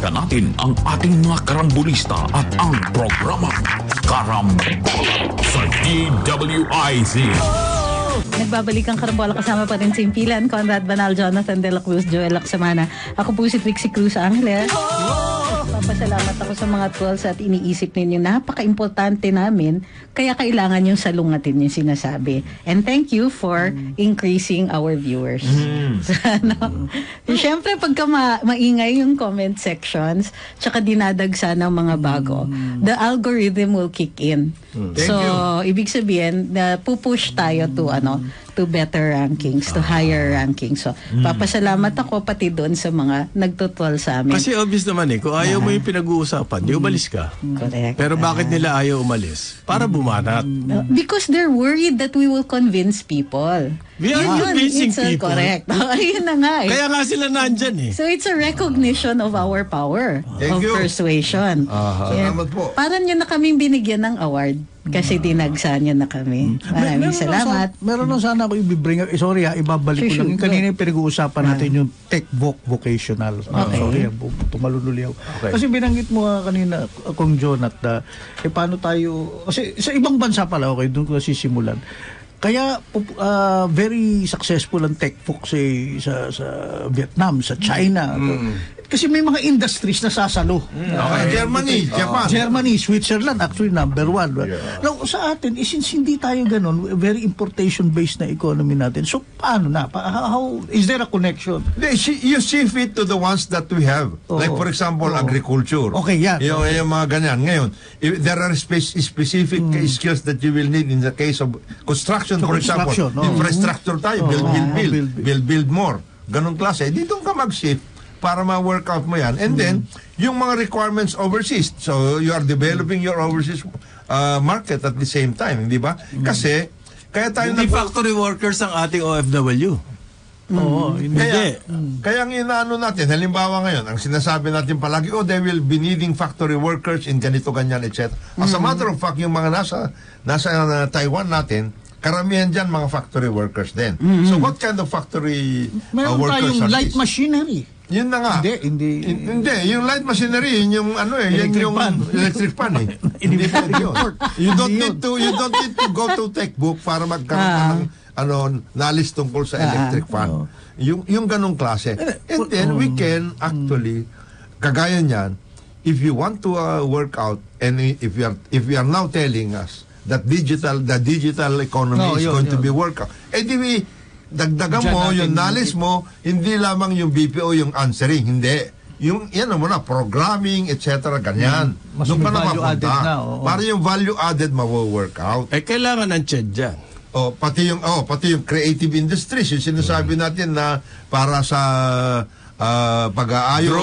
Balikan natin ang ating mga karambulista at ang programang Karambola sa DWIZ. Nagbabalik ang Karambola, kasama pa rin si Impilan, Conrad Banal, Jonathan De La Cruz, Joel Lacsamana. Ako po si Trixie Cruz Angeles. Papasalamat ako sa mga tools at iniisip ninyo. Napaka-importante namin, kaya kailangan yung salungatin yung sinasabi. And thank you for increasing our viewers. Siyempre, pagka maingay yung comment sections, tsaka dinadagsa ng mga bago, the algorithm will kick in. So, ibig sabihin, na pupush tayo to better rankings, to higher rankings. So, papasalamat ako pati doon sa mga nagtutol sa amin. Kasi obvious naman kung ayaw mo yung pinag-uusapan, di umalis ka. Correct. Pero bakit nila ayaw umalis? Para bumanat. Because they're worried that we will convince people. We are convincing people. Correct. Ayun na nga Kaya nga sila nandyan So it's a recognition of our power of persuasion. Salamat po. Parang nyo na kaming binigyan ng award kasi dinagsan nyo na kami. Maraming salamat. Meron na sana ako i-bring up. Sorry ibabalik ko lang. Yung kanina yung pinag-uusapan natin yung tech vocational. Sorry, tumalunuli ako. Kasi binanggit mo kanina, Kong John, at paano tayo, kasi sa ibang bansa pala, doon ko sisimulan. Kaya very successful ang tech folk sa Vietnam, sa China. Kasi may mga industries na sasalo. Germany, Japan. Germany, Switzerland, actually number one. Now, sa atin, since hindi tayo ganun, very importation-based na economy natin. So, paano na? How is there a connection? You shift it to the ones that we have. Like for example, agriculture. Okay, yan. Yung mga ganyan. Ngayon, there are specific skills that you will need in the case of construction, for example. Infrastructure tayo. Build more. Ganun klase. Dito ka mag-shift para ma-workout mo yan. And then, yung mga requirements overseas. So, you are developing your overseas market at the same time, hindi ba? Kasi, kaya tayo hindi factory workers ang ating OFW. Oo, hindi. Kaya ang inaano natin, halimbawa ngayon, ang sinasabi natin palagi, they will be needing factory workers in ganito, ganyan, etc. As a matter of fact, yung mga nasa Taiwan natin, karamihan dyan mga factory workers din. So, what kind of factory meron workers tayong light machinery. Yun na nga. Hindi. Yung light machinery, yun yung yan yung electric fan Hindi pwede yun. You don't need to go to textbook para magkaroon ng knowledge tungkol sa electric fan. Yung ganong klase. And then we can actually, kagaya niyan, if you want to work out, and if you are now telling us that the digital economy is going to be work out, dagdagan mo yung knowledge mo, hindi lamang yung BPO yung answering, hindi. Yung programming, etc. ganyan. Doon ka na mapunta. Para yung value added ma-work out. Kailangan ng CHED dyan. Pati yung creative industries, yung sinasabi natin na para sa pag-aayos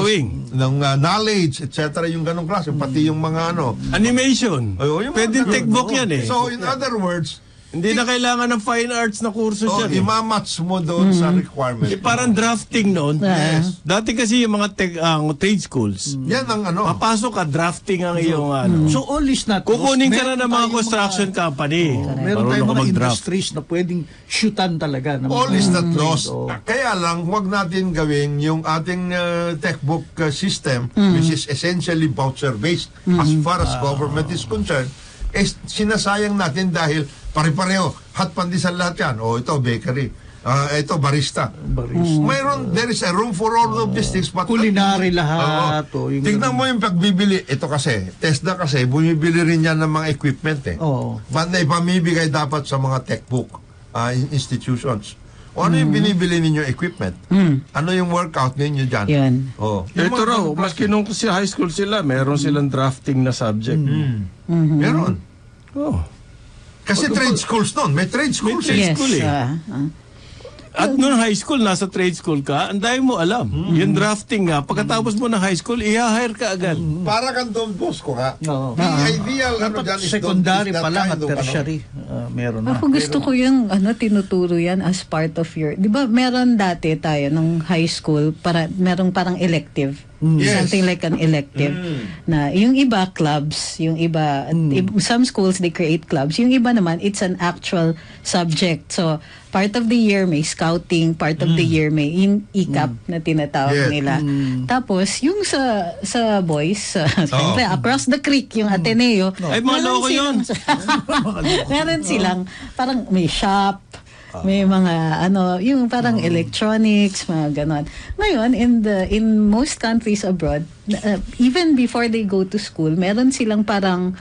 ng knowledge, etc. yung ganong klase, pati yung mga animation. Pwede textbook yan So in other words, hindi na kailangan ng fine arts na kurso dyan. Imamatch mo doon sa requirement. Parang drafting noon. Yes. Dati kasi yung mga trade schools, yan ang papasok ka, drafting ang iyong So all is not kukunin ka na ng mga construction company. Meron tayong mga industries na pwedeng shootan talaga. All is not lost. Kaya lang, huwag natin gawin yung ating textbook system, which is essentially voucher-based as far as government is concerned, sinasayang natin dahil pare-pareho, hot pandesal lahat yan. Ito, bakery. Ito, barista. There is a room for all of these things. Culinary lahat. Tignan mo yung pagbibili. Ito kasi, TESDA kasi, bumibili rin yan ng mga equipment na ipamibigay dapat sa mga textbook institutions. Ano yung binibili ninyo equipment? Ano yung workout ninyo dyan? Yan. Ito raw, maski nung high school sila, meron silang drafting na subject. Meron. Kasi trade schools nun. May trade schools. May trade school At noong high school, nasa trade school ka, ang dahil mo alam. Yung drafting nga, pagkatapos mo ng high school, i-hire ka agad. Para kang Don Bosco nga. The ideal, secondary pa lang at tertiary. Meron na. Ako gusto ko yung tinuturo yan as part of your, di ba meron dati tayo nung high school, merong parang elective. Yes. Something like an elective. Na yung iba clubs, yung iba some schools they create clubs. Yung iba naman it's an actual subject. So part of the year may scouting, part of the year may ICAP na tinatawag Yes. nila. Tapos yung sa boys, siyempre, across the creek yung Ateneo. Ay, mga loko yun. Meron silang parang may shop, may mga yung parang electronics, mga ganon. Ngayon in most countries abroad, even before they go to school, meron silang parang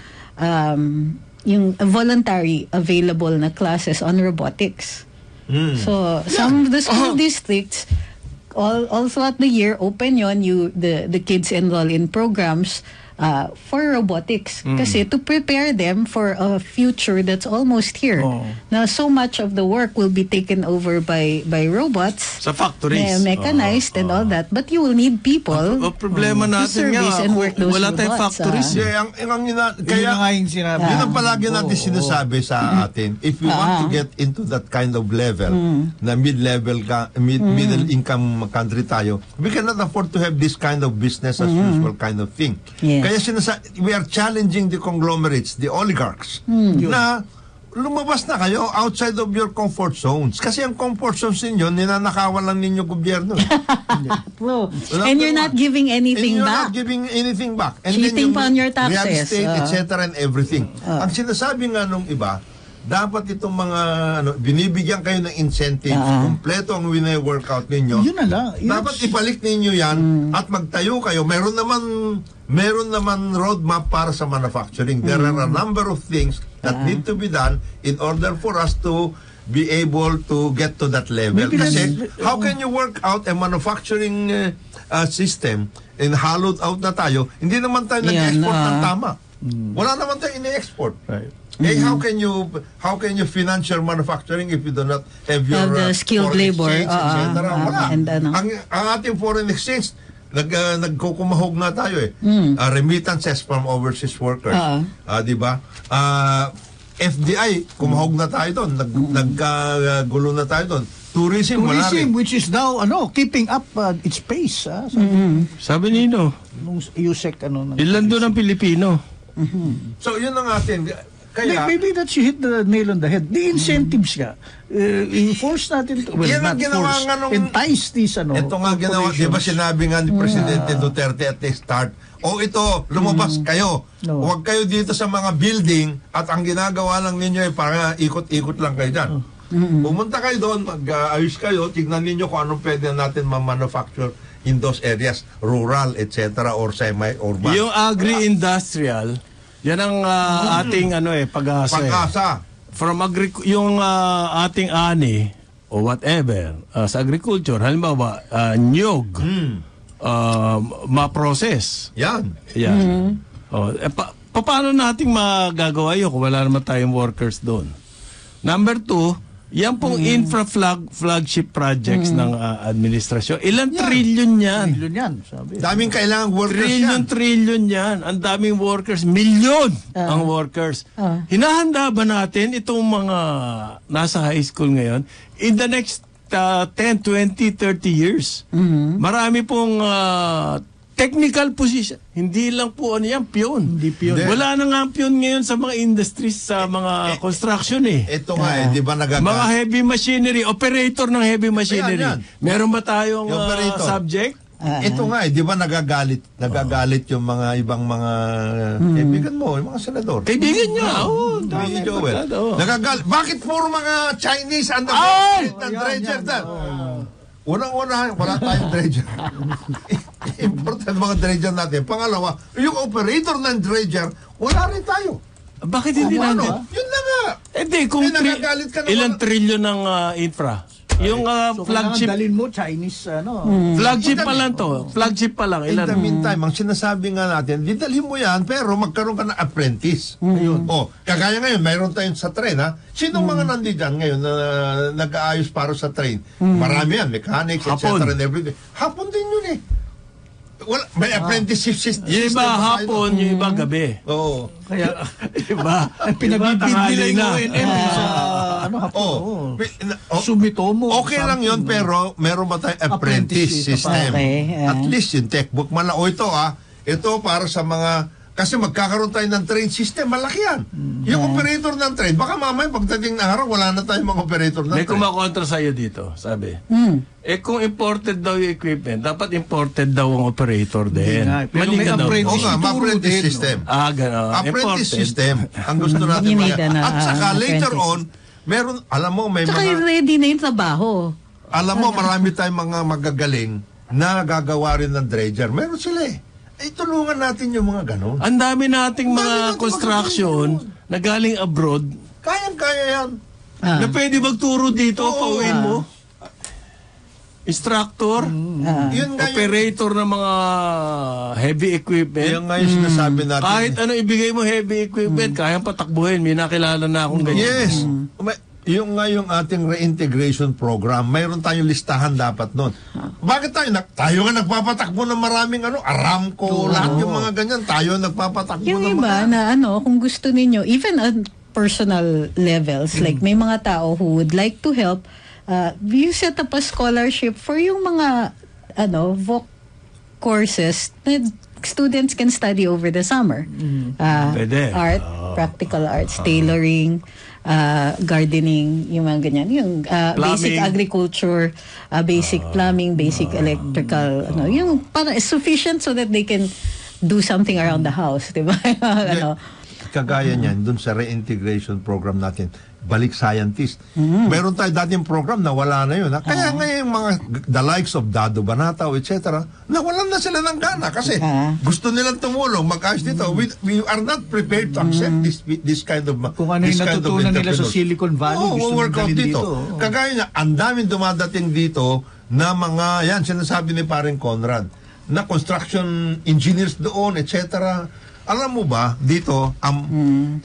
yung voluntary available na classes on robotics. So some of the school districts all throughout the year open yon, the kids enroll in programs for robotics kasi to prepare them for a future that's almost here. Now so much of the work will be taken over by robots, Sa factories. mechanized and all that, but you will need people Problema to natin service and work those wala tayong robots. factories. Yeah, Kaya nga yung sinabi. Yun ang palagi natin sinasabi sa atin. If we want to get into that kind of level, na mid-level, middle income country tayo, we cannot afford to have this kind of business as usual kind of thing. Yes. Kaya we are challenging the conglomerates, the oligarchs, na lumabas na kayo outside of your comfort zones. Kasi ang comfort zones ninyo, ninanakawan lang ninyo gobyerno. True. And you're not giving anything And you're back. not giving anything back. And Cheating pa on your real taxes. estate, etc. and everything. Ang sinasabi nga nung iba, dapat itong mga binibigyan kayo ng incentives, kompleto ang wine-workout ninyo. Yun na lang. Dapat ibalik ninyo yan at magtayo kayo. Meron naman roadmap para sa manufacturing. There are a number of things that need to be done in order for us to be able to get to that level. Maybe Kasi how can you work out a manufacturing system and hollowed out na tayo, hindi naman tayo nag-export ng tama. Wala naman tayo ini-export. Right. How can you finance your manufacturing if you do not have your Have the skilled foreign labor, exchange, etc.? Wala. and Ang ating foreign exchange, nagkukumahog na tayo remittances from overseas workers. Di ba? FDI, kumahog na tayo doon. Naggulo na tayo doon. Tourism, wala rin. Which is now keeping up its pace. Sabi nino, Nung USEC ilan doon ang Pilipino? So, yun ang atin. Kaya, maybe that you hit the nail on the head. The incentives nga. Enforce natin to. Well, yan ang not ginawa force. nga nung... Entice these Ito nga ginawa, di ba sinabi nga ni Presidente Duterte at the start, ito, lumabas kayo. No. Huwag kayo dito sa mga building at ang ginagawa lang ninyo ay para ikot-ikot lang kayo dyan. Pumunta kayo doon, mag-ayos kayo, tignan ninyo kung anong pwede natin ma-manufacture in those areas, rural, etc. or semi-urban. Yung agri-industrial, yan ang ating pag-asa. Pag-asa. From yung ating ani o whatever sa agriculture, halimbawa nyog, ma-process. Yan. Yan. Paano nating magagawa yun kung wala naman tayong workers doon? Number 2, yan pong flagship projects ng administrasyon. Ilang trilyon yan? Trillion yan, sabi. Daming kailangang workers yan. Trilyon yan. Ang daming workers. Milyon ang workers. Hinahanda ba natin itong mga nasa high school ngayon in the next 10, 20, 30 years? Marami pong technical position. Hindi lang po yan, piyon. Hindi piyon. Wala na nga piyon ngayon sa mga industries, sa mga construction Ito nga di ba Mga heavy machinery, operator ng heavy machinery. Ayan. Meron ba tayong Yung operator. subject? Ito nga di ba nagagalit yung mga ibang mga kaibigan mo, yung mga senador. Kaibigan niya. Oo, Dami dami Joel. Nagagalit. Bakit puro mga Chinese ang dredger doon? Unang-una, wala tayong dredger. Important mga dredger natin. Pangalawa, yung operator ng dredger, wala rin tayo. Bakit hindi natin? Yun na nga. Hindi, kung nagagalit ka naman. ilang trilyon ng infra. Yung flagship, dalin mo Chinese flagship pa lang to. Flagship pa lang. In Ilan? the meantime, ang sinasabi nga natin, didalhin mo yan, pero magkaroon ka ng apprentice. Kagaya ngayon, mayroon tayong sa train, ha? Sinong mga nandyan ngayon na nag-aayos para sa train? Marami yan, mechanics, etc. Hapon. and everything. Hapon din yun eh. may apprenticeship system. Yung iba hapon, yung iba gabi. Oo. Kaya, Iba, pinabibid nila yung ONM sa, Sumitomo. Okay lang yun, pero meron ba tayong apprentice system? Okay, At least yung textbook man lang. Ito para sa mga, kasi magkakaroon tayo ng train system, malaki yan. Yung operator ng train, baka mamaya pagdating ng araw, wala na tayong mga operator ng may train. kumakontra sa'yo dito, sabi. Kung imported daw yung equipment, dapat imported daw ang operator din. Pero Mali may ka daw. apprentice. Oo nga, apprentice system. Gano'n. Apprentice system. Ang gusto natin. You need At saka later apprentice. on, meron, alam mo, may Tsaka mga, ready na yung trabaho. alam mo, marami tayong mga magagaling na gagawa rin ng dredger. Meron sila eh. Tulungan natin yung mga ganon. Ang dami nating Ang dami mga nating construction na galing abroad Kayang-kaya yan. na pwede magturo dito, pauwiin mo. Instructor, Yun nga yung, operator ng mga heavy equipment. yun nga yung sinasabi natin. Kahit ano ibigay mo heavy equipment, kayang patakbuhin. May nakilala na akong ganyan. Yes. Yung nga yung ating reintegration program, mayroon tayong listahan dapat nun. Bakit tayo nga nagpapatakbo ng maraming Aramco, lahat yung mga ganyan, tayo nagpapatakbo Yung ng iba mga... na kung gusto ninyo, even on personal levels, like may mga tao who would like to help, you set up a scholarship for yung mga voc courses na students can study over the summer. Pwede. Art, practical arts, tailoring, gardening, yung mga ganyan. Yung basic agriculture, basic plumbing, basic electrical, yung para sufficient so that they can do something around the house, di ba? Kagaya niyan, dun sa reintegration program natin, balik scientist. Meron tayo dating program na wala na yun. Kaya ngayon mga the likes of Dado Banatao, etc., nawalan na sila ng gana kasi gusto nilang tumulong, mag-ayos dito. We are not prepared to accept this kind of kung ano yung natutunan nila sa Silicon Valley, gusto work out dalhin dito. Kagaya niya, ang daming dumadating dito na mga, yan, sinasabi ni Paring Conrad, na construction engineers doon, etc. Alam mo ba, dito,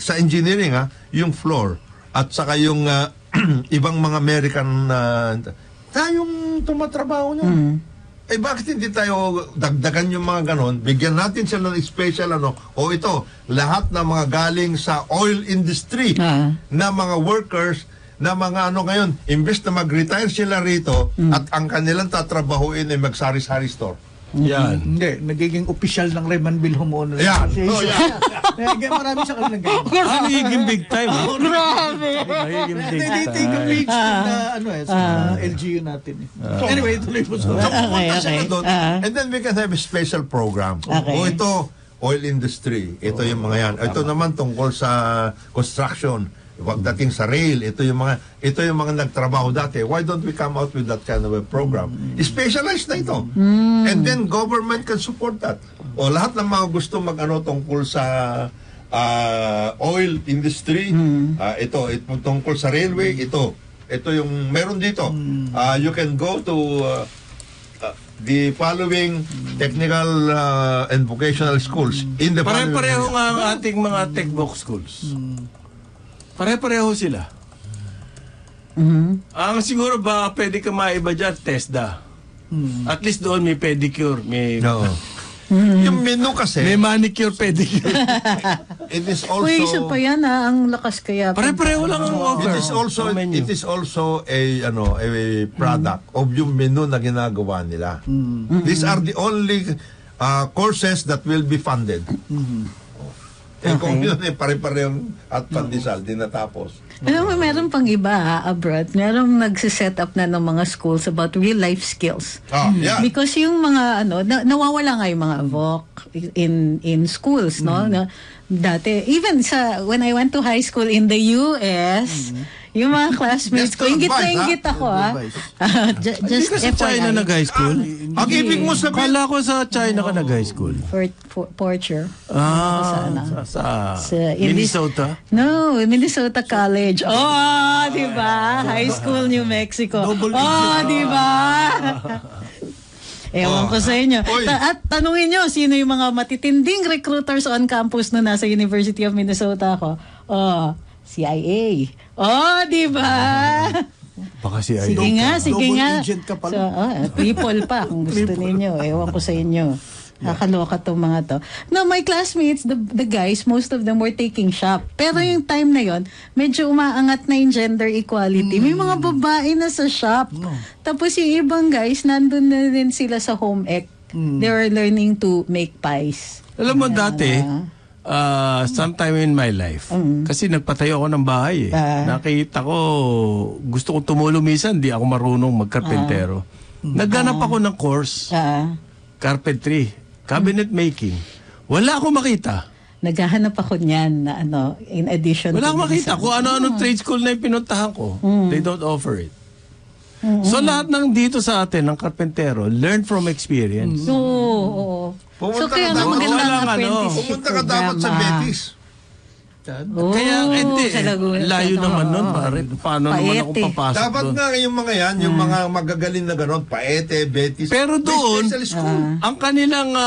sa engineering, yung floor, at saka yung ibang mga American tayong tumatrabaho nyo. Bakit hindi tayo dagdagan yung mga ganon? Bigyan natin sila ng special ito, lahat ng mga galing sa oil industry na mga workers na mga ngayon, imbes na mag-retire sila rito at ang kanilang tatrabahuin ay mag-sari-sari store. Yan. Hindi, nagiging official ng Remanville Homeowners Yan. Association. Marami sa kanilang ganyan. Of course, nagiging big time. Grabe! Nagiging big They take a time. page na sa LGU natin. So anyway, tuloy po sa Pumunta sila doon, and then we can have a special program. Ito, oil industry. Ito yung mga yan. Ito naman tungkol sa construction. Pagdating sa rail, ito yung mga nagtrabaho dati. Why don't we come out with that kind of a program? Specialized na ito. And then government can support that. O lahat ng mga gusto tungkol sa oil industry, ito tungkol sa railway, ito yung meron dito. You can go to the following technical and vocational schools in the Pare-pareho nga ang ating mga textbook schools. Pare-pareho sila. Ang siguro ba pwede ka maiba dyan, TESDA. At least doon may pedicure, may yung menu kasi may manicure, pedicure. it is also Uy, isa pa yan ang lakas kaya. Pare-pareho lang ang offer. it is also a product of yung menu na ginagawa nila. These are the only courses that will be funded. Kung yun pare-parehong at pandesal, di natapos. Alam mo, meron pang iba abroad. Merong nagsiset up na ng mga schools about real life skills. Yeah. Because yung mga nawawala nga yung mga voc in schools, no? Na, dati, even when I went to high school in the US, yung mga classmates ko, ingit na ingit ako, Hindi ka sa China nag-high school? Ang ibig mo sabihin, Kala ko sa China ka nag-high school. Porcher. Sa in Minnesota? No, Minnesota College. Oh, di ba? High School, New Mexico. Oh, di ba? Ewan ko sa inyo. At tanungin nyo, sino yung mga matitinding recruiters on campus na nasa University of Minnesota ako? Oh, CIA. Oh, di ba? Baka si Sige nga. Double agent ka pala. People pa, kung gusto ninyo. Ewan ko sa inyo. Nakakaloka tong mga to. No, my classmates, the guys, most of them were taking shop. Pero yung time na yon, medyo umaangat na yung gender equality. May mga babae na sa shop. Tapos yung ibang guys, nandun na din sila sa home ec. They were learning to make pies. Alam mo dati, sometime in my life, kasi nagpatayo ako ng bahay nakita ko, gusto ko tumulong minsan, di ako marunong magkarpentero. Nagganap ako ng course, carpentry, cabinet making. Wala akong makita. Naghahanap ako niyan na in addition. Wala akong makita. Kung ano-ano trade school na yung pinuntahan ko, they don't offer it. So lahat ng dito sa atin, ng karpentero, learn from experience. Oo. So kaya nga maganda ang apprenticeship Pumunta ka dapat sa Betis. Kaya, layo naman nun, pare. Paano naman ako papasok dapat doon? nga yung mga yan, yung mga magagaling na gano'n, Paete, Betis. Pero doon, ang kanilang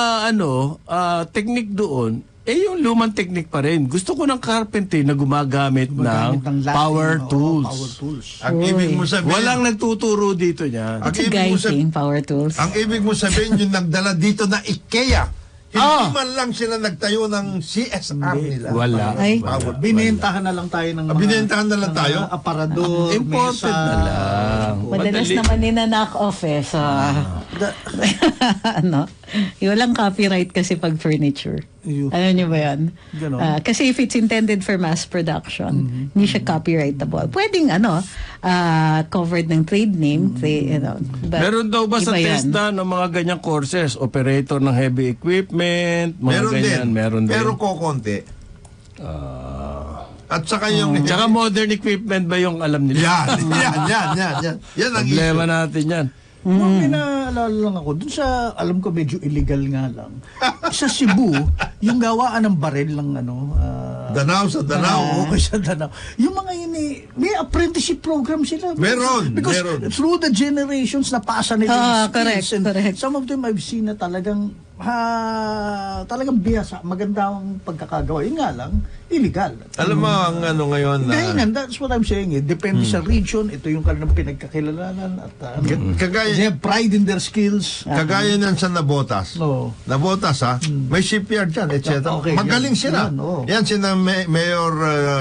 technique doon, yung lumang technique pa rin. Gusto ko ng carpentry na gumagamit ng power tools. Ang ibig mo sabihin, walang nagtuturo dito niyan. It's a guy thing, power tools. Ang ibig mo sabihin, yung nagdala dito na IKEA. Hindi man lang sila nagtayo ng CSR nila. Wala. Binentahan na lang tayo ng mga... Binentahan na lang tayo? Aparador, imported mesa. na lang. Madalas naman nina-knock off So, walang copyright kasi pag furniture. Ano nyo ba yan? Kasi if it's intended for mass production, hindi siya copyrightable. Pwedeng covered ng trade name. Meron daw ba sa TESDA ng mga ganyang courses? Operator ng heavy equipment, mga meron ganyan. Meron din. Pero kokonti. At saka yung... Tsaka modern equipment ba yung alam nila? Yan. Yan ang problema natin yan. May naalala lang ako, dun sa, alam ko medyo illegal nga lang, sa Cebu, yung gawaan ng baril ng Danao sa Danao. Okay, sa Danao. Yung mga yun may apprenticeship program sila. Meron. Through the generations, napasa nila yung correct. Some of them I've seen na talagang biyasa, maganda ang pagkakagawa. Yun nga lang, illegal. Alam mo ang ngayon na... That's what I'm saying. Depende sa region. Ito yung kanilang pinagkakilalanan. At they have pride in their skills. Kagaya nan sa Nabotas. Nabotas may shipyard dyan, etc. Okay, magaling sila. Yan sina Mayor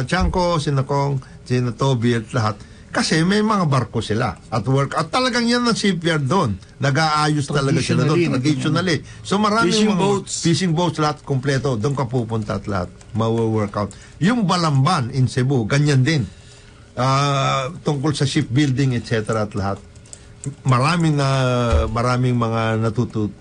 Chanco, sina Kong, sina Toby at lahat. Kasi may mga barko sila at work. At talagang yan ang shipyard doon. Nag-aayos talaga sila doon. Traditionally. So maraming fishing boats, lahat kompleto. Doon ka pupunta at lahat. Mawa-workout. Yung Balamban in Cebu, ganyan din. Tungkol sa shipbuilding, etc. at lahat. Maraming mga natuto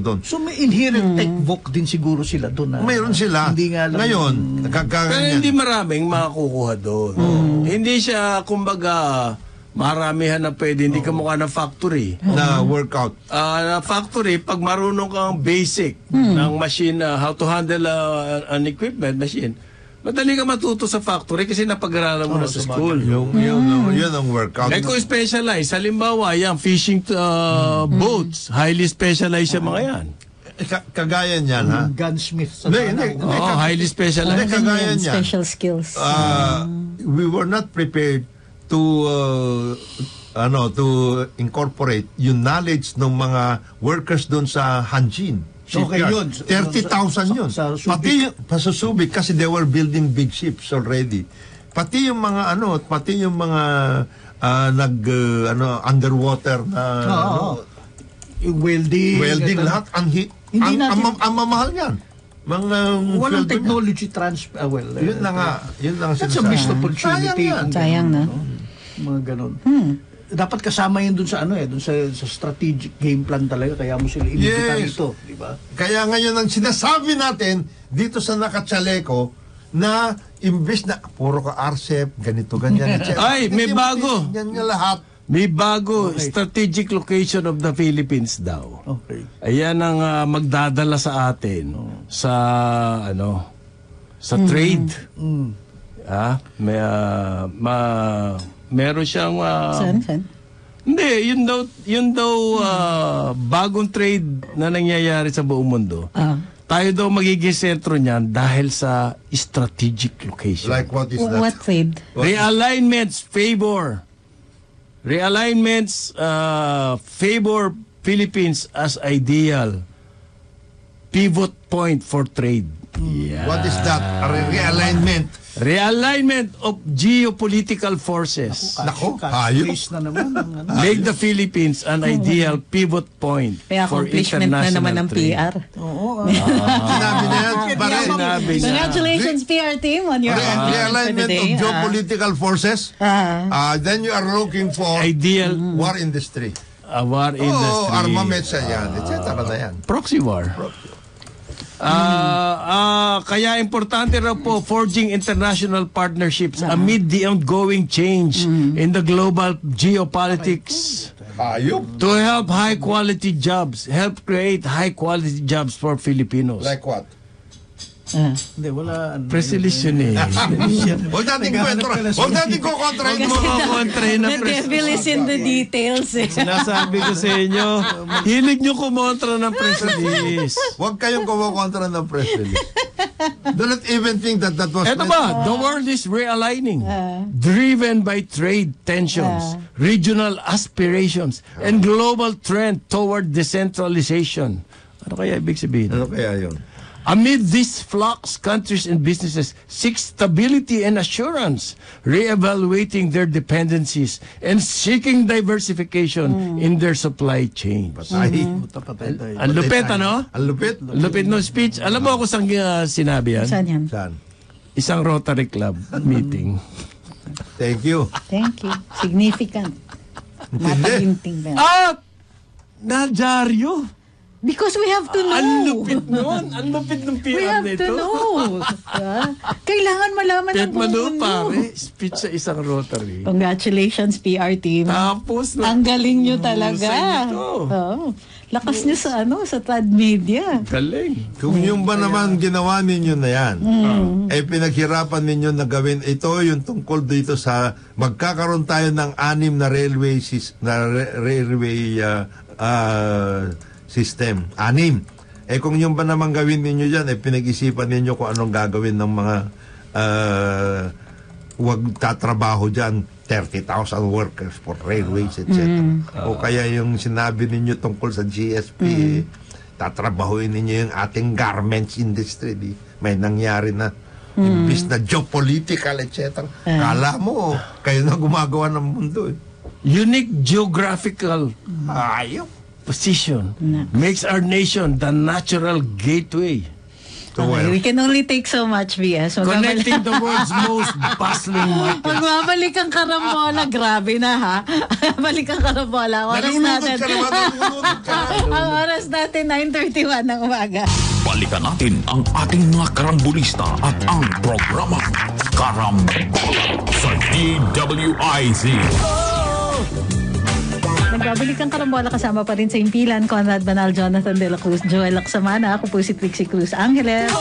doon. So may inherent tech book din siguro sila doon. Mayroon sila. Hindi nga lang. Ngayon, pero hindi maraming makakukuha doon. Hindi siya, kumbaga, maramihan na pwede. Hindi ka mukha ng factory. Na workout. Na factory, pag marunong kang basic ng machine, how to handle an equipment machine, madali ka matuto sa factory kasi napag-aralan mo na sa school. Yun ang workout. Kung specialized, halimbawa, yung fishing boats, highly specialized yung mga yan. Kagaya niyan, ha? Gunsmith. Highly specialized. Kagaya niyan. Special skills. We were not prepared to incorporate yung knowledge ng mga workers doon sa Hanjin. Okay, yun. 30,000 yun. Pati sa Subic, kasi they were building big ships already. Pati yung mga underwater na yung welding lahat ang mamahal yan. Walang technology transfer. Yun na nga. That's a missed opportunity. Sayang na. Mga ganun. Dapat kasama yun dun sa dun sa strategic game plan talaga, kaya mo sila inimbita ito, di ba? Kaya ngayon ang sinasabi natin dito sa Nakachaleco na imbes na puro ka RCEP, ganito, ganyan, etc. Ay, may bago. Yan nga lahat. May bago, strategic location of the Philippines daw. Okay. Ayan ang magdadala sa atin sa sa trade. Meron siyang Saan? Hindi, yun daw bagong trade na nangyayari sa buong mundo. Tayo daw magiging sentro niyan dahil sa strategic location. Like what is that? What trade? Realignments favor Philippines as ideal pivot point for trade. Yeah. What is that? Realignment. Realignment of geopolitical forces. Nako, hayop. Case na naman. Make the Philippines an ideal pivot point May for accomplishment na international naman ng trade. PR. Oo. Sinabi na yan. Sinabi na. Congratulations, PR team, on your accomplishment for Realignment today. of geopolitical forces. Then you are looking for Ideal war industry. war industry. Armaments yan, etc. na yan. Proxy war. Kaya importante raw po forging international partnerships amid the ongoing change in the global geopolitics Hayop. to help help create high quality jobs for Filipinos. Like what? Hindi, wala. Press release yun eh. Huwag natin kukontra Huwag mo kukontrahin na The press devil is in the details. Sinasabi ko sa inyo, hilig nyo kumontra ng press release. Huwag kayong kumontra ng press release. Do not even think that was... Eto ba, the world is realigning, driven by trade tensions, regional aspirations, and global trend toward decentralization. Ano kaya ibig sabihin? Ano kaya yun? Amid this flux, countries and businesses seek stability and assurance, reevaluating their dependencies and seeking diversification in their supply chains. Patay. Ang lupit, ano? Ang lupit. Ang lupit ng speech. Alam mo ako saan sinabi yan? Saan yan? Saan? Isang Rotary Club meeting. Thank you. Thank you. Significant. Mataginting na. At Najaryo. Because we have to know. Ang lupit nun. Ang lupit ng We PR have nito. to know. Kailangan malaman ng Ted buong Manu, mundo. pare. Speech sa isang Rotary. Congratulations, PR team. Tapos, Ang galing nyo talaga. Husay nito. Oo. Lakas nyo sa sa Trad Media. Galing. Kung yung ba naman ginawa ninyo na yan, pinaghirapan ninyo na gawin, ito yung tungkol dito sa magkakaroon tayo ng 6 na railway system. 6. Kung yung ba naman gawin ninyo dyan, pinag-isipan ninyo kung anong gagawin ng mga wag tatrabaho dyan, 30,000 workers for railways, etc. O kaya yung sinabi ninyo tungkol sa GSP, tatrabahuin ninyo yung ating garments industry. May nangyari na imbis na geopolitical, etc. Kala mo, kayo na gumagawa ng mundo. Unique geographical Ayop. position makes our nation the natural gateway. Okay, we can only take so much, BS. Connecting the world's most bustling market. Magbabalik ang karambola. Grabe na, ha? Balik ang karambola. Oras natin. Ang oras natin, 9:31 ng umaga. Balikan natin ang ating mga karambulista at ang programa Karambola sa DWIZ. Nagbabalik ang karambola kasama pa rin sa impilan, Conrad Banal, Jonathan De La Cruz, Joel Laksamana. Ako po si Trixie Cruz Angeles.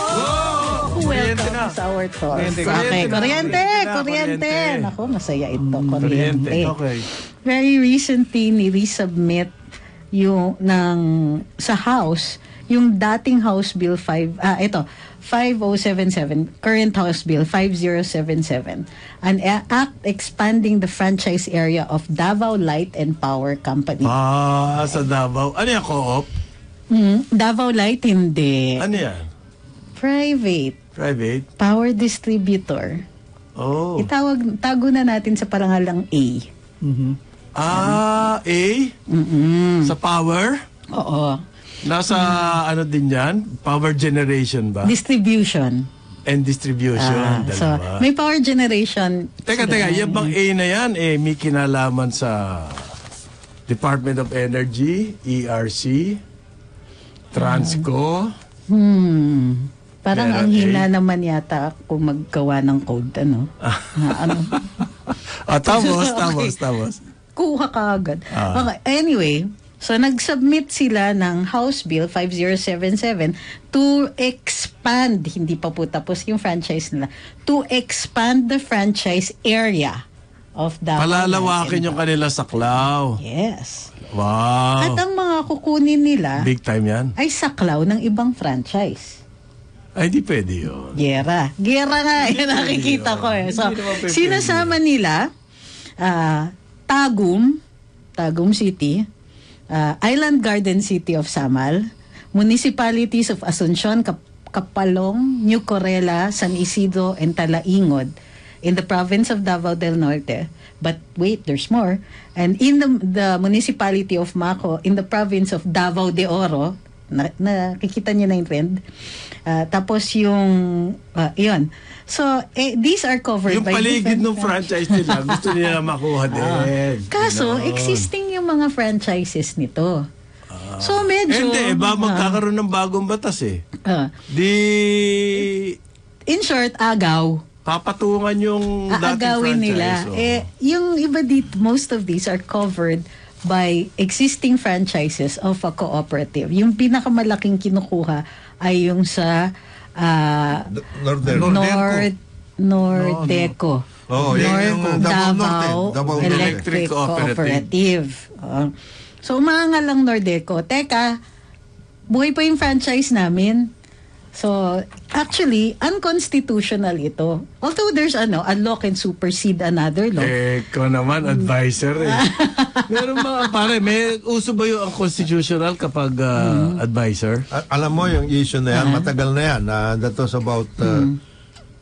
Welcome sa our talks. Okay, kuryente. Ako, masaya ito, kuryente. Okay. Very recently, ni-resubmit sa House, yung dating House Bill 5077, current House Bill 5077, an act expanding the franchise area of Davao Light and Power Company. Sa Davao. Ano yan, co-op? Davao Light, hindi. Ano yan? Private. Private? Power distributor. Oh. Tago na natin sa parangalang A. A? Sa power? Oo. Nasa ano din yan? Power generation ba? Distribution. And distribution. So, Dalawa. may power generation. Teka, yung bang A na yan, may kinalaman sa Department of Energy, ERC, Transco. Parang Pero ang hina naman yata kung maggawa ng code, ano? Tapos. Kuha ka agad. Okay, anyway, so nag-submit sila ng House Bill 5077 to expand, hindi pa po tapos yung franchise nila, to expand the franchise area of Davao. Palalawakin yung kanila saklaw. Yes. Wow. At ang mga kukunin nila Big time yan. ay saklaw ng ibang franchise. Ay, di pwede yun. Gera nga, yan nakikita ko eh. So, Hindi naman pwede. sinasama nila Tagum City, Island Garden City of Samal, municipalities of Asuncion, Kapalong, New Corella, San Isidro, and Talaingod in the province of Davao del Norte. But wait, there's more. And in the municipality of Maco, in the province of Davao de Oro, nakikita niyo na yung trend. Tapos yung, yun. So, these are covered yung by paligid ng franchise nila, gusto nila makuha din. Kaso, existing yung mga franchises nito. So, medyo... Hindi, magkakaroon ng bagong batas eh. In short, agaw. Papatungan yung dating Aagawin franchise. nila. Yung iba dito, most of these are covered by existing franchises of a cooperative. Yung pinakamalaking kinukuha ay yung sa Nordeco. Yung Davao Electric Cooperative. So, umaangal lang Nordeco. Teka, buhay pa yung franchise namin. So, actually, unconstitutional ito. Although there's a law can supersede another law. Ikaw naman, advisor eh. Meron ba, may uso ba yung unconstitutional kapag advisor? Alam mo, yung issue na yan, matagal na yan. That was about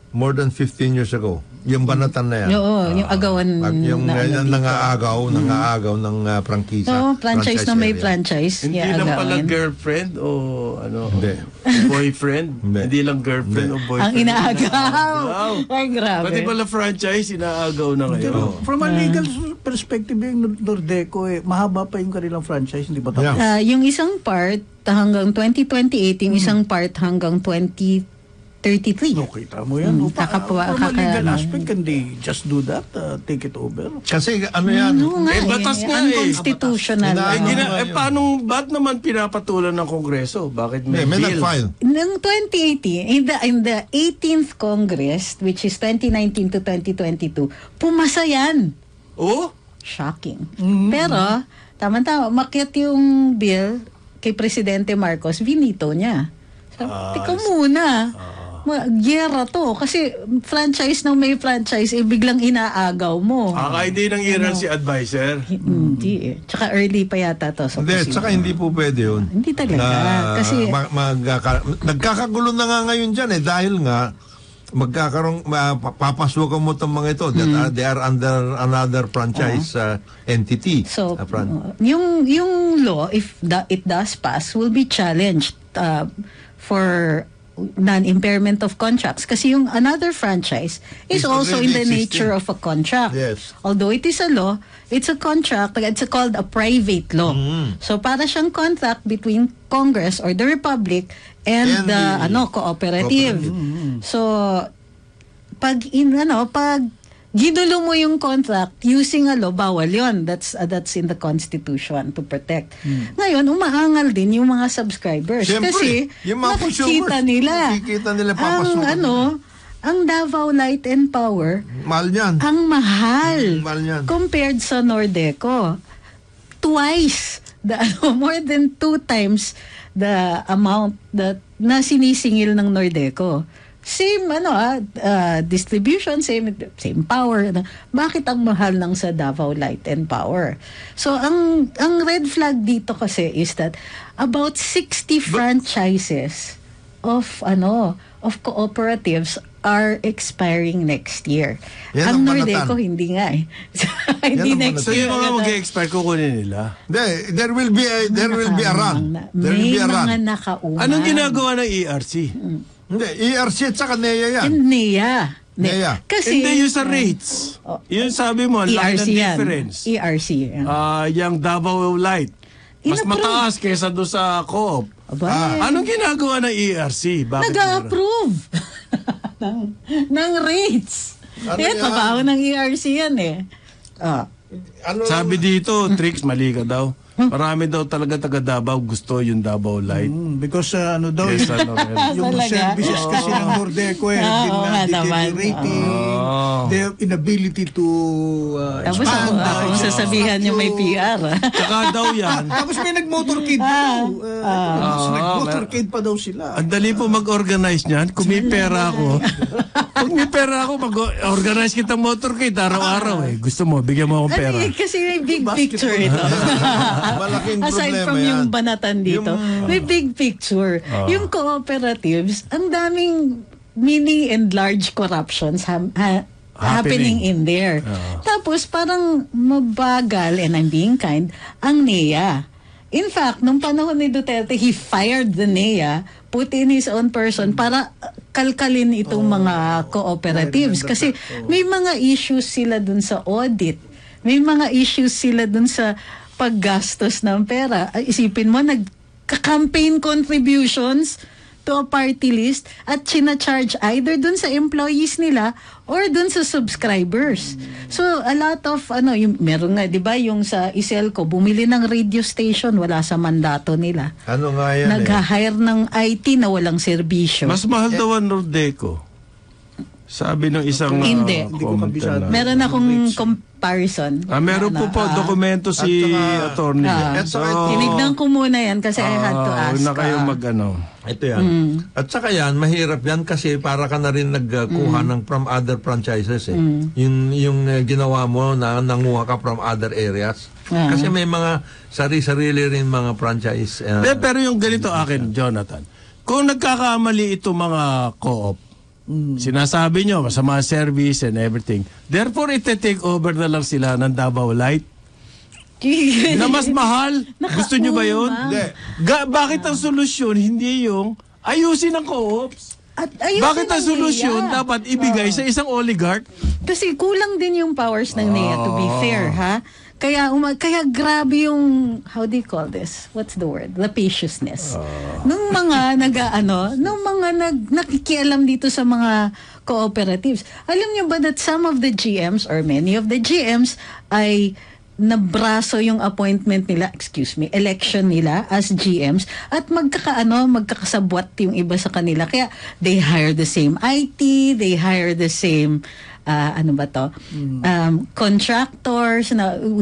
more than 15 years ago. Yung banatan na yan. Yung agawan yung nangaagaw ng prangkisa. So, franchise na may franchise. Hindi lang pala girlfriend o Hindi. boyfriend? Hindi lang girlfriend o boyfriend. Ang inaagaw. Ay, grabe. Pati pala franchise, inaagaw na ngayon. From a legal perspective, yung Nordeco, mahaba pa yung kanilang franchise, hindi ba tapos? Yung isang part hanggang 2028, yung isang part hanggang 2033. Kita mo yan. From a legal aspect, can they just do that? Take it over? Kasi ano yan? Batas nga eh. Unconstitutional. Ba't naman pinapatulan ng Kongreso? Bakit may may bill? nag-file. Noong 2018, in the 18th Congress, which is 2019 to 2022, pumasa yan. Oh? Shocking. Pero, tama-tama, makyat yung bill kay Presidente Marcos, vinito niya. Teka muna. Gera to. Kasi franchise ng may franchise, biglang inaagaw mo. Hindi nang iral si advisor. Hindi eh. Tsaka early pa yata to. So Hindi, tsaka hindi po pwede yun. Hindi talaga. Kasi nagkakagulo na nga ngayon dyan dahil nga papaswakan mo itong mga ito that they are under another franchise entity. So, yung law, if it does pass, will be challenged for non-impairment of contracts. Kasi yung another franchise is also in the nature of a contract. Yes. Although it is a law, it's a contract. It's called a private law. So para siyang contract between Congress or the Republic and the cooperative. So pag ginulo mo yung contract using a law, bawal yun. That's in the Constitution to protect. Ngayon, umaangal din yung mga subscribers. Siyempre, kasi yung mga nakikita nila ang Davao Light and Power, mahal yan. ang mahal yan. compared sa Nordeco. Twice, more than 2 times the amount na sinisingil ng Nordeco. Same distribution, same power. Bakit ang mahal ng sa Davao Light and Power? So ang red flag dito kasi is that about 60 franchises of cooperatives are expiring next year. Yan ang Nordeco hindi nga eh. Hindi next So year. yung mga mag-expire kukunin nila. There will be a run. There will May be a run. mga nakaunang. Anong ginagawa ng ERC? Hindi, ERC at saka NEA yan. NEA. Kasi Hindi yung sa rates. Yun sabi mo, laki ng difference. ERC yan. Yung Davao Light. Mas mataas kaysa doon sa co-op. Anong ginagawa ng ERC? Nag-approve ng rates. Yan, trabaho ng ERC yan eh. Sabi dito, Trix, mali ka daw. Marami daw talaga taga Davao gusto yung Davao Light. Because Yes, yung services kasi ng Nordeco deteriorating, their inability to Tapos expand. kung sasabihan niyo may PR. Tsaka daw yan. Tapos may nag-motorcade pa daw. Nag-motorcade pa daw sila. Ang dali po mag-organize niyan. Kung may pera ako, mag-organize kita motorcade araw-araw eh. Gusto mo, bigyan mo akong pera. Kasi may big picture ito. Malaking Aside problema from yan. yung banatan dito, may big picture. Yung cooperatives, ang daming mini and large corruptions happening in there. Tapos parang mabagal, and I'm being kind, ang NEA. In fact, nung panahon ni Duterte, he fired the NEA, put in his own person para kalkalin itong mga cooperatives. Kasi may mga issues sila dun sa audit. May mga issues sila dun sa paggastos ng pera. Isipin mo, nagka-campaign contributions to a party list at charge either dun sa employees nila or dun sa subscribers. So, a lot of, meron nga, di ba, yung sa Iselco, bumili ng radio station, wala sa mandato nila. Ano nga yan Nag-hire ng IT na walang serbisyo. Mas mahal daw ang Nordeco. Sabi ng isang Hindi ko kabisado. Meron akong comparison. meron po dokumento si attorney. Tinignan ko muna yan kasi I had to ask. Huwag na kayo mag-ano. Ito yan. At saka yan, mahirap yan kasi para ka na rin nagkuha ng from other franchises eh. Yung ginawa mo na nanguha ka from other areas. Kasi may mga sarili rin mga franchise. Pero yung ganito akin, Jonathan, kung nagkakamali ito mga co-op, sinasabi nyo, masama service and everything. Therefore, ite-take over na lang sila ng Davao Light. Na mas mahal. Gusto nyo ba yun? Hindi. Bakit ang solusyon hindi yung ayusin ang co-ops? At ayusin Bakit ang ng solusyon NEA? dapat ibigay sa isang oligarch? Kasi kulang din yung powers ng NEA, to be fair, ha? Kaya grabe yung, how do you call this? What's the word? Rapaciousness. Nung mga nakikialam dito sa mga cooperatives. Alam nyo ba that some of the GMs or many of the GMs ay nabraso yung appointment nila, election nila as GMs at magkakasabwat yung iba sa kanila. Kaya they hire the same IT, they hire the same contractors who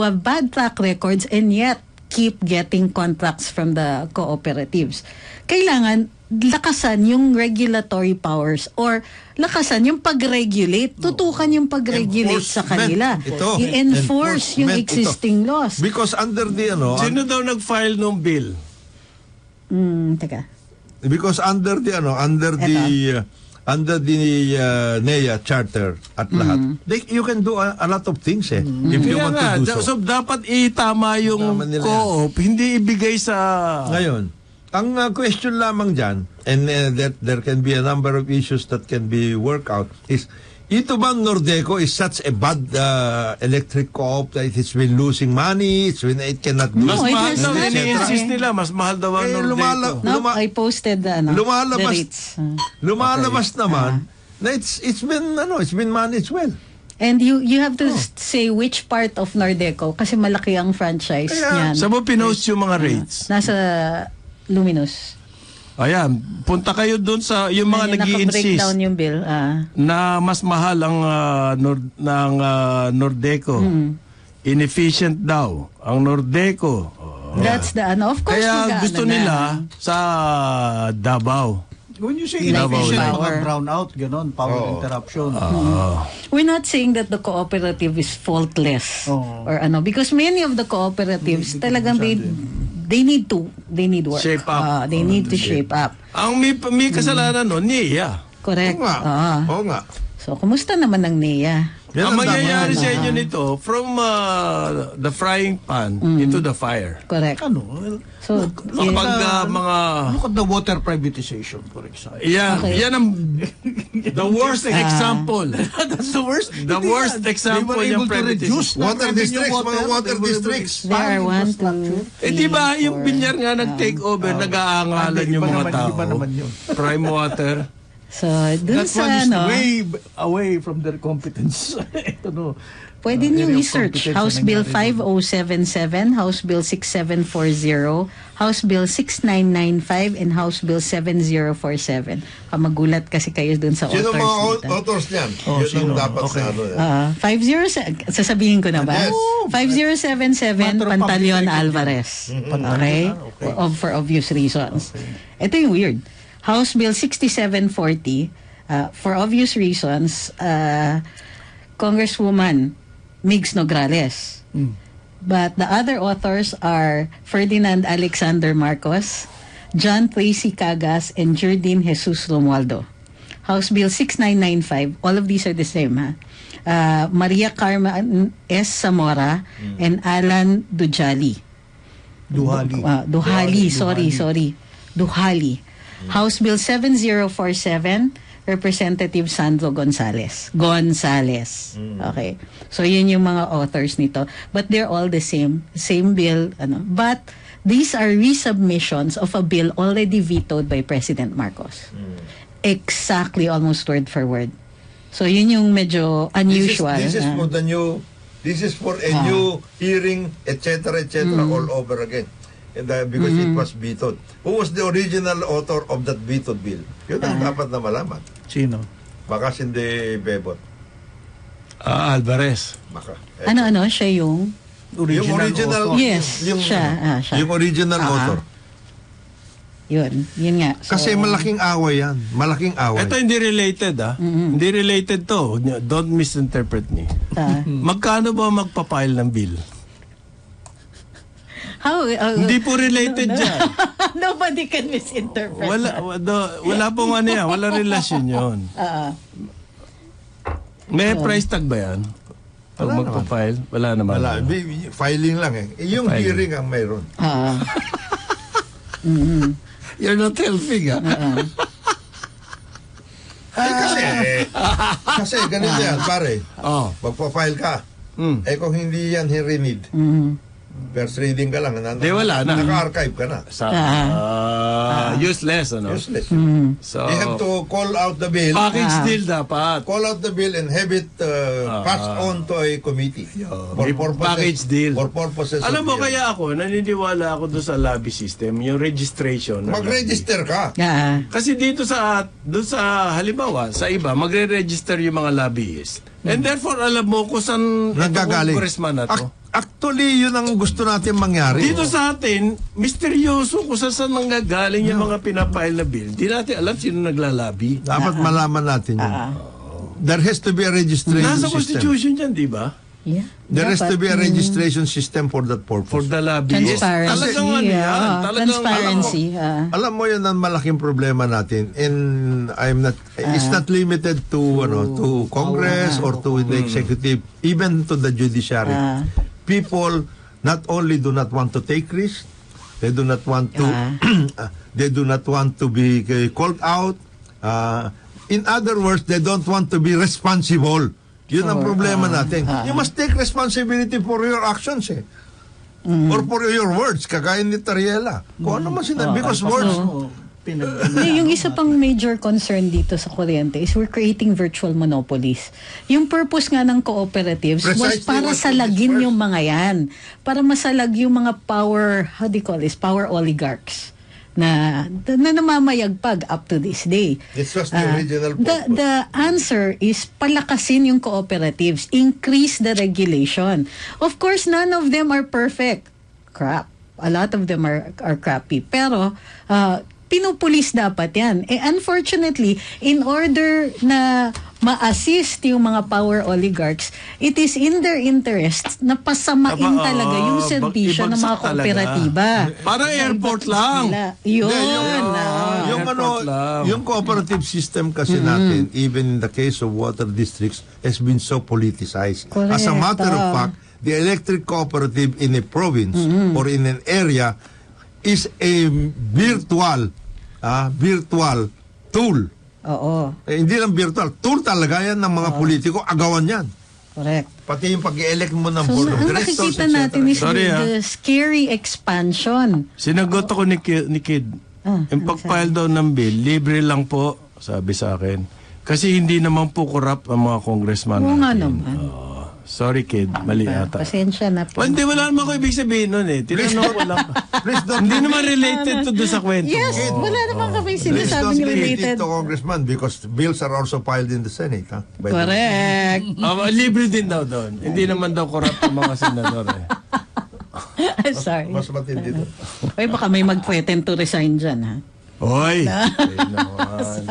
have bad track records and yet keep getting contracts from the cooperatives. Kailangan lakasan yung regulatory powers or lakasan yung pag-regulate. Tutukan yung pag-regulate sa kanila. I-enforce yung existing laws. Because under the Sino daw nag-file ng bill? Teka. Because under the NEA charter at lahat, you can do a lot of things if you want to do so. So dapat itama yung co-op, hindi ibigay sa... Ngayon, ang question lamang dyan, and that there can be a number of issues that can be worked out, is ito bang Nordeco is such a bad electric co-op that it's been losing money, it cannot do Mas it mahal has daw, not. ini-insist nila, mas mahal daw ang Nordeco. I posted the rates. Lumalabas naman na it's been managed well. And you have to say which part of Nordeco kasi malaki ang franchise niyan. Saan mo pinost yung mga rates? Nasa Luminous. Ayan, punta kayo doon sa yung mga nag-i-insist naka-breakdown yung bill. na mas mahal ang Nordeco. Inefficient daw ang Nordeco. That's the of course. Kaya gusto nila sa Davao. When you say Inefficient inefficient, power. mga brownout, gano'n, power interruption. We're not saying that the cooperative is faultless or because many of the cooperatives talagang they need work. Shape up. They need to shape up. Ang may kasalanan no, NEA. Correct. Oo nga. So, kumusta naman ang NEA? Ang mangyayari sa inyo nito, from the frying pan into the fire. Correct. So, Kapag mga... Look at the water privatization, for example. Yan ang the worst example. That's the worst. The worst example yung privatization. Water districts, mga water districts. there are one, two, Di ba yung bilyar nga nag-take over, nag-aangalan yung mga tao. Iba naman yun. Prime water. So, dun That sa one is way away from their competence. pwede niyo area of research. competence House na Bill nangyari 5077, House Bill 6740, House Bill 6995, and House Bill 7047. Magulat kasi kayo dun sa Sino authors mga dito. authors niyan? Yun ang dapat sa 507, sasabihin ko na ba? Yes. 5077, Matter of Pantaleon public Alvarez. Okay? For obvious reasons. Ito yung weird. House Bill 6740, for obvious reasons, Congresswoman Migs Nograles But the other authors are Ferdinand Alexander Marcos, John Tracy Cagas, and Jardine Jesus Romualdo. House Bill 6995, all of these are the same, ha? Maria Carmen S. Zamora and Alan Duhali. Duhali. House Bill 7047, Representative Sandro Gonzales. Okay. So yun yung mga authors nito, but they're all the same bill, but these are resubmissions of a bill already vetoed by President Marcos. Exactly, almost word for word. So yun yung medyo unusual. This is for the new, this is for a new hearing, etc., all over again. And, because it was vetoed. Who was the original author of that vetoed bill? Yun ang dapat na malaman. Sino? Baka hindi Bebot. Alvarez. Baka. Ano, siya yung original yes, siya. Yung original author. Yun nga. So, kasi malaking away yan. Malaking away. Ito hindi related, Hindi related to. Don't misinterpret me. Magkano ba magpapile ng bill? How? Hindi po related dyan. Nobody can misinterpret. Wala pong ano yan. Wala relasyon yun. May price tag ba yan? Pag magpa-file? Wala naman. Wala. Filing lang eh. Yung Filing. hearing ang mayroon. You're not helping, Kasi ganito yan, pare. Magpa-file ka. Kung hindi yan hirinid, first reading ka lang, wala na. Naka-archive ka na. Useless, Useless. So, You have to call out the bill. package deal dapat. Call out the bill and have it passed on to a committee. For Package deal. For purposes Alam mo, of hearing. kaya ako, naniniwala ako doon sa lobby system, yung registration. Mag-register ka. Kasi dito doon sa halimbawa, sa iba, magre-register yung mga lobbyists. And therefore, alam mo kung saan Nanggagaling. congressman na to. Actually, yun ang gusto natin mangyari. Dito sa atin, misteryoso kung saan nanggagaling yung mga pinapile na bill. Di natin alam sino naglalabi. Dapat malaman natin yun. There has to be a registration Nasa system. Constitution yan, di ba? Yeah. There has to be a registration system for that purpose. For the lobbyist. Transparency. Talagang ano yan. Transparency. Alam mo yun ang malaking problema natin, and it's not limited to to Congress or to the executive, even to the judiciary. People not only do not want to take risks, they do not want to they do not want to be called out. In other words, they don't want to be responsible. Yun ang problema natin. You must take responsibility for your actions or for your words, kagaya ni Tariela. Kung ano man sinabi, because words... Yung isa pang major concern dito sa kuryente is we're creating virtual monopolies. Yung purpose nga ng cooperatives was Precisely para what salagin is yung mga yan. Para masalag yung mga power oligarchs na namamayagpag up to this day. This was the original purpose. The answer is palakasin yung cooperatives, increase the regulation. Of course, none of them are perfect. Crap. A lot of them are crappy. Pero, pinupulis dapat yan. Unfortunately, in order na ma-assist yung mga power oligarchs, it is in their interest na pasamain talaga yung serbisyo ng mga kooperatiba. Parang airport lang. Yung cooperative system kasi natin, even in the case of water districts, has been so politicized. Correct. As a matter of fact, the electric cooperative in a province or in an area is a virtual tool. Oo. Hindi lang virtual. Tool talaga yan ng mga politiko. Agawan yan. Correct. Pati yung pag-i-elect mo ng So, board of ang directors, nakikita natin is Sorry, the scary expansion. Sinagot ako ni Kid. Yung pag-file daw ng bill, libre lang po, sabi sa akin. Kasi hindi naman po corrupt ang mga congressman. Oo nga natin. naman. Sorry, Kid. Mali ata. Pasensya na po. Hindi, wala naman ko ibig sabihin nun eh. Tinanong ko lang. Hindi naman related to doon sa kwento. Yes, mo. wala naman kami Please don't sinasabing limit it related. to congressman because bills are also filed in the Senate. By the way. Correct. Libre din daw doon. Hindi naman daw corrupt ang mga senador eh. Sorry. Mas matindi doon. Oy, baka may mag-threaten to resign dyan, ha? Oy! Ay naman.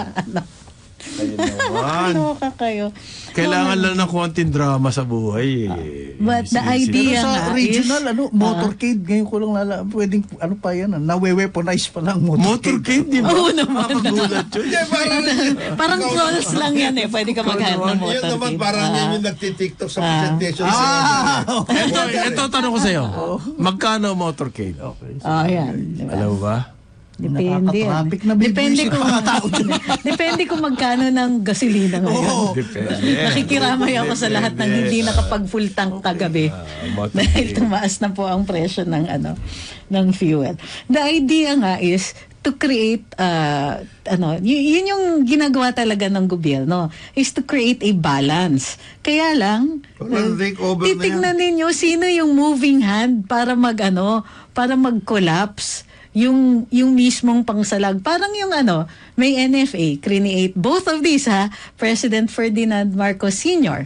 Kaya Kaloka kayo. Kailangan lang ng konting drama sa buhay. But the idea Pero sa nga regional, is, motorcade, ngayon ko lang pwedeng, pa yan, na-weaponize pa lang Motorcade, di ba? Oo naman. Magulat yun. Parang trolls lang yan eh. Pwede ka maghanap ng Yun motorcade. naman parang yun yung nagtitiktok sa presentation. Ito tanong ko sa'yo. Magkano motorcade? Yan. Diba? Alam mo ba? Depende. Nakaka-traffic na Depende bibisit kung pa tao dyan. depende kung magkano ng gasolina ngayon. Depende. Nakikiramay ako sa lahat ng hindi nakapag full tank kagabi. Dahil tumaas na po ang presyo ng ng fuel. The idea nga is to create yun yung ginagawa talaga ng gobyerno, is to create a balance. Kaya lang titignan ninyo sino yung moving hand para mag-collapse yung mismong pangsalag. Parang yung may NFA, create both of these President Ferdinand Marcos Sr.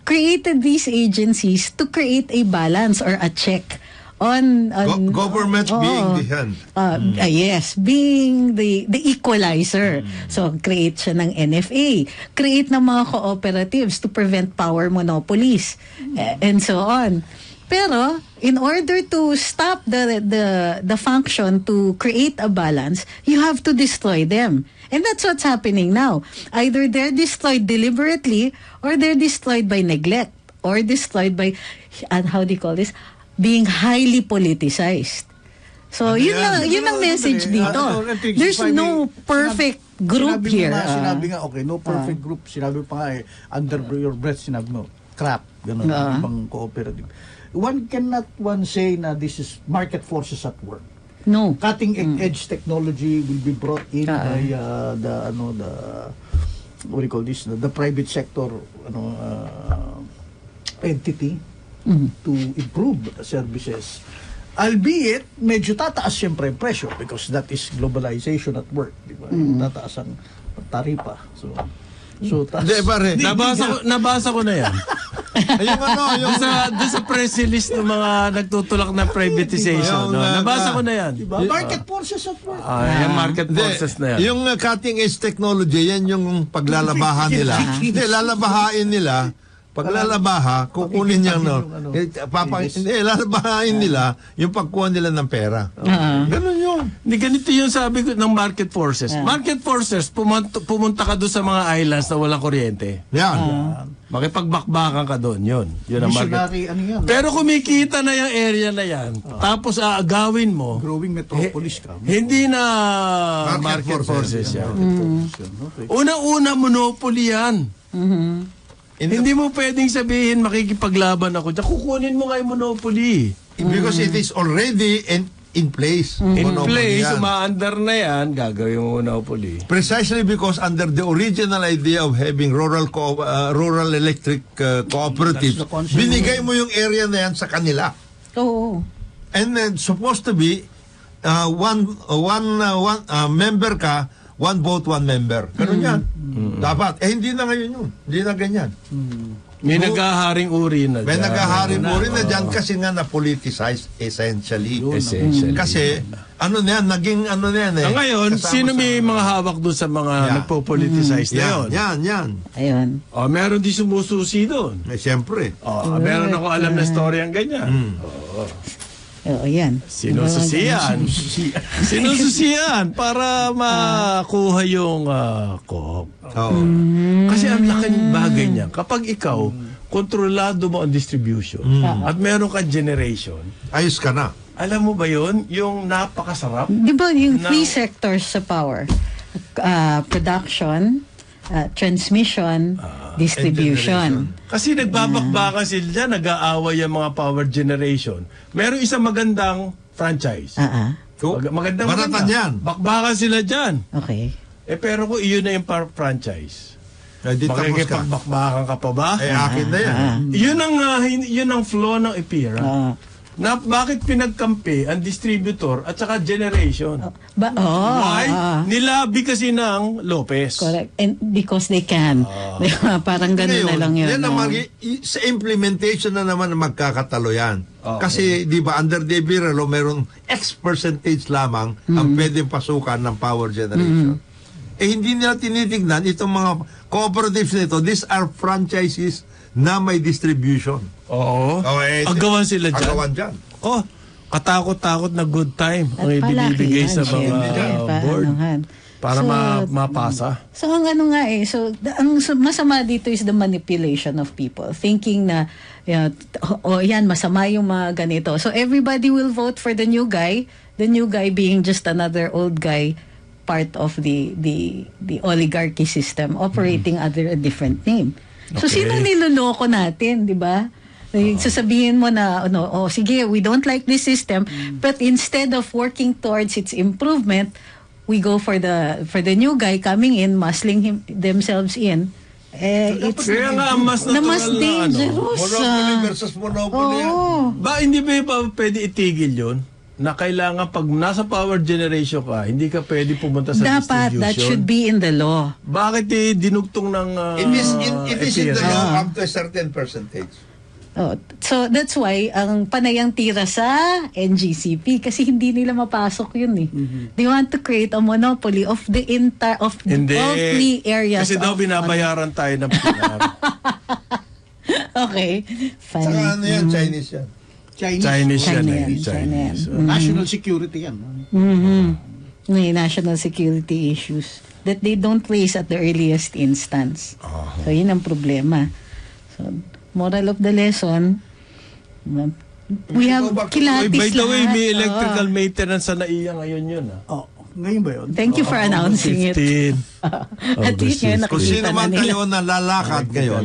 Created these agencies to create a balance or a check on government being the hand. Yes, being the equalizer. So create siya ng NFA, create ng mga cooperatives to prevent power monopolies, and so on. Pero in order to stop the function to create a balance, you have to destroy them. And that's what's happening now. Either they're destroyed deliberately or they're destroyed by neglect or destroyed by, how do you call this, being highly politicized. So yun ang message dito. There's no perfect group here. Sinabi nga, okay, no perfect group. Sinabi pa nga under your breath, sinabi mo, crap, gano'n, ibang cooperative. One cannot say na this is market forces at work. No. Cutting edge technology will be brought in by what do you call this, the private sector entity to improve services. Albeit, medyo tataas siyempre yung presyo because that is globalization at work. Diba? Tataas ang taripa. So pare. Nabasa ko na yan. Yung sa press release ng mga nagtutulak ng privatization. Nabasa ko na yan. diba? Market forces at work. Yung market forces na yan. Yung cutting edge technology, yan yung paglalabahan nila. Hindi, lalabahain nila. Paglalabaha, kukunin niya lalabahain nila yung pagkuha nila ng pera. Ganun yun. Hindi, ganito yung sabi ko ng market forces. Market forces, pumunta ka doon sa mga islands na walang kuryente. Yan. Makipagbakbakan ka doon, yun. Yun ang market. Yan? Pero kumikita na yung area na yan, tapos aagawin mo, Growing metropolis ka. hindi na market forces yan. Okay. Unang-una, monopoly yan. Hindi mo pwedeng sabihin makikipaglaban ako diyan. Kukunin mo nga yung monopoly. Because it is already in place. In Monopoly place, yan. umaandar na yan, gagawin mo monopoly. Precisely because under the original idea of having rural electric cooperatives, That's the concept. binigay mo yung area na yan sa kanila. Oo. And then supposed to be one member ka, one vote, one member. Ganun yan. Dapat. Hindi na ngayon yun. Hindi na ganyan. May naghaharing uri na May dyan. naghaharing uri na dyan kasi nga na-politicized essentially. Essentially. Kasi naging Ngayon, sino may mga hawak doon sa mga nagpo-politicize na yun? Yan. Ayun. Meron din sumususi doon. Siyempre. Meron ako alam na story ang ganyan. Oo, yan. Sinususiyan para makuha yung co-op. Kasi ang laking bagay niya. Kapag ikaw, kontrolado mo ang distribution at meron kang generation, Ayos ka na. alam mo ba yun? Yung napakasarap. Di ba yung three sectors sa power? Production, transmission, distribution. Kasi nagbabakbakan sila dyan, nag-aaway ang mga power generation. Meron isang magandang franchise. Baratan yan. Bakbakan sila dyan. Okay. Pero kung iyon na yung franchise, Di tapos ka. makikipagbakbakan ka pa ba? Akin na yan. Yun ang flow ng EPIRA. Na bakit pinagkampi ang distributor at saka generation? Why? Nilabi kasi ng Lopez. Correct. And because they can. Diba? Parang ganun na lang yun. Sa implementation na naman magkakatalo yan. Kasi, di ba, under the EPIRA law, meron X percentage lamang ang pwedeng pasukan ng power generation. hindi nila tinitignan itong mga cooperatives nito. These are franchises na may distribution. Oo. Agawan sila dyan. Agawan dyan. Oh, katakot-takot na good time ang At ibibigay palakihan, sa mga syempre, board. paanohan. Para So, mapasa. So ang ano nga ang masama dito is the manipulation of people. Thinking na, yan, masama yung mga ganito. So everybody will vote for the new guy being just another old guy, part of the oligarchy system operating under a different name. So Okay. sino niloloko natin, di ba? Sasabihin mo na, sige, we don't like this system, but instead of working towards its improvement, we go for the new guy coming in, muscling themselves in. It's Kaya nga, mas na mas natural na dangerous. Monopoly versus monopoly yan. Hindi ba pwede itigil yun? Na kailangan pag nasa power generation ka, hindi ka pwede pumunta sa Dapat, distribution. that should be in the law. Bakit dinugtong ng It is in the APS? law up to a certain percentage. So that's why ang panayang tira sa NGCP kasi hindi nila mapasok yun eh. They want to create a monopoly of the entire of Hindi. all three areas. Kasi daw binabayaran tayo ng pilar. Okay. Funny. Saka ano yan, Chinese yan. Chinese yan China eh. yan, China yan. Chinese. National security yan. May national security issues that they don't raise at the earliest instance. So yun ang problema. So moral of the lesson, we have By kilatis the way, lahat. may electrical maintenance sa NAIA ngayon yun. Ngayon ba yun? Thank you for announcing it. 15. At least ngayon Kung sino nakikita na man nila. kayo na lalakad ngayon,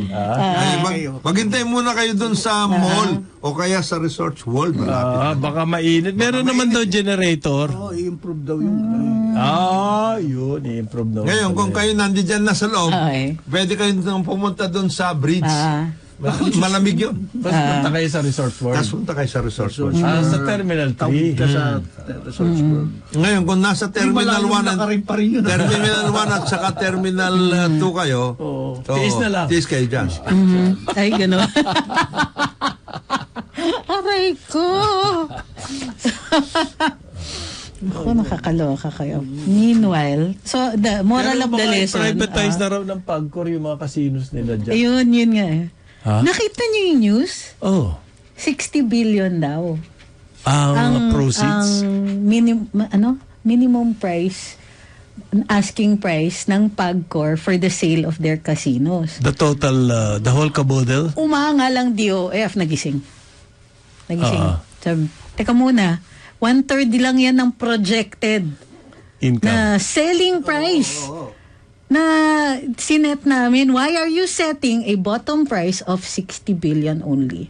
maghintay muna kayo dun sa mall o kaya sa Resorts World. Malapit. Baka mainit. Meron naman daw generator. I-improve daw yung... Yun. I-improve daw. Ngayon, kung kayo nandiyan na sa loob, Okay. pwede kayo nang pumunta dun sa bridge. Malamig yun. Tapos punta kayo sa Resort World. Tapos punta kayo sa Resorts World. Sa Terminal 3. Tawid ka sa Resorts World. Ngayon, kung nasa Terminal 1 pa rin yun. Terminal 1 at saka Terminal 2 kayo, Tiis na lang. Tiis kayo dyan. Ay, gano'n. Aray ko! Ako, nakakaloka kayo. Meanwhile, so the moral of the lesson... Privatize na raw ng Pagcor yung mga casinos nila dyan. Ayun, yun nga eh. Ha? Nakita niyo yung news? 60 billion daw. Ang proceeds. Ang minimum price, asking price ng Pagcor for the sale of their casinos. The total, the whole kabodel? Umanga lang DOF, nagising. Sabi, teka muna, 1/3 lang yan ng projected Income. na selling price na sinet namin. Why are you setting a bottom price of 60 billion only?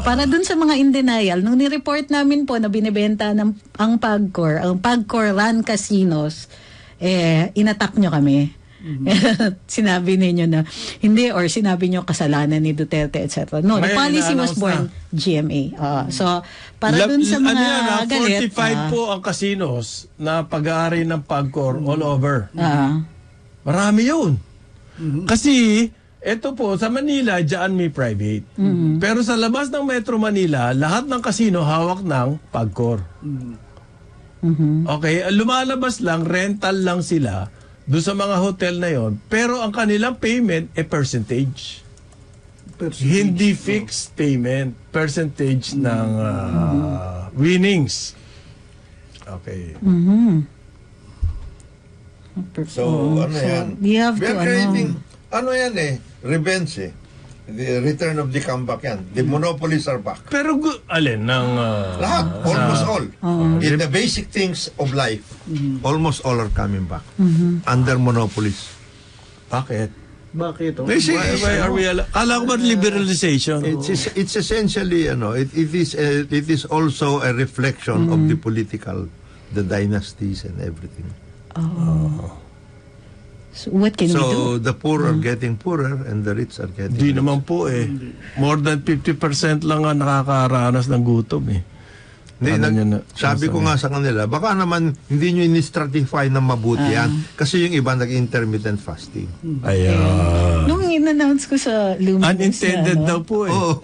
Para dun sa mga in denial, nung ni-report namin po na binibenta ang Pagcor Run Casinos, inatak nyo kami. Sinabi ninyo na hindi, or sinabi nyo kasalanan ni Duterte, etc. No, the Ngayon, policy was ina-announce born GMA. So, para dun sa mga galit... 45 po ang casinos na pag-aari ng Pagcor all over. Marami yun. Kasi, eto po, sa Manila, dyan may private. Pero sa labas ng Metro Manila, lahat ng casino hawak ng Pagcor. Okay, lumalabas lang, rental lang sila doon sa mga hotel na yon, pero ang kanilang payment percentage. Hindi fixed payment, percentage ng winnings. Okay. So, ano yan? We have We to, are creating, yan revenge The return of the comeback yan. The monopolies are back. Pero alin ng Lahat, almost all. In the basic things of life, almost all are coming back. Under monopolies. bakit? Bakit? Why are we kala ko ba liberalization? It's essentially, it is also a reflection of the political, the dynasties and everything. So what can we do? So the poor are getting poorer and the rich are getting Di rich. naman po More than 50% lang ang nakakaranas ng gutom Hindi, sabi ko nga sa kanila, baka naman hindi nyo in-stratify na mabuti yan. Kasi yung iba nag-intermittent fasting. Ayan. Nung in-announce ko sa Luminous Unintended daw po Oo.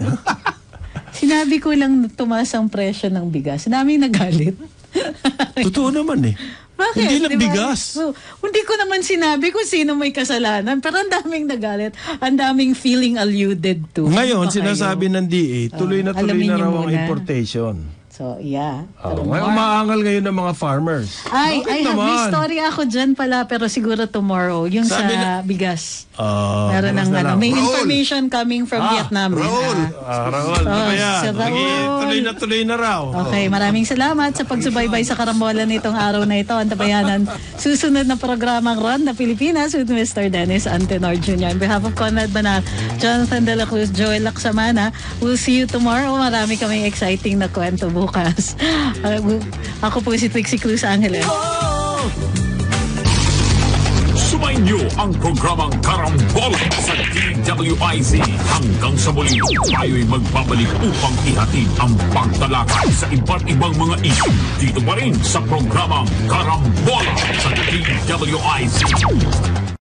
sinabi ko lang tumaas ang presyo ng bigas. Daming nagalit. Totoo naman Bakit? Hindi lang Diba? bigas. So, hindi ko naman sinabi kung sino may kasalanan, pero ang daming nagalit, ang daming feeling alluded to. Ngayon, Ano ba kayo? sinasabi ng DA, tuloy na alamin raw niyo ang muna. importation. So, yeah. Pero Ngayon, umaangal ngayon ng mga farmers. Ay, Bakit I have may naman? story ako dyan pala, pero siguro tomorrow. Yung Sabi sa bigas. bukas Meron ng na lang. may Raul. information coming from Vietnam. Raul. Raul, ano ba yan? si Raul. Tuloy na raw. Okay, maraming salamat sa pagsubaybay sa karambola nitong araw na ito. Antabayanan susunod na programang Ronda Pilipinas with Mr. Dennis Antenor Jr. On behalf of Conrad Banal, Jonathan De La Cruz, Joel Lacsamana, we'll see you tomorrow. Marami kaming exciting na kwento bukas. Ako po si Trixie Cruz Angeles. Sumainyo ang programang Karambola sa DWIZ. Hanggang sa muli, tayo'y magbabalik upang ihatid ang pagtalakay sa iba't ibang mga issue. Dito pa rin sa programang Karambola sa DWIZ.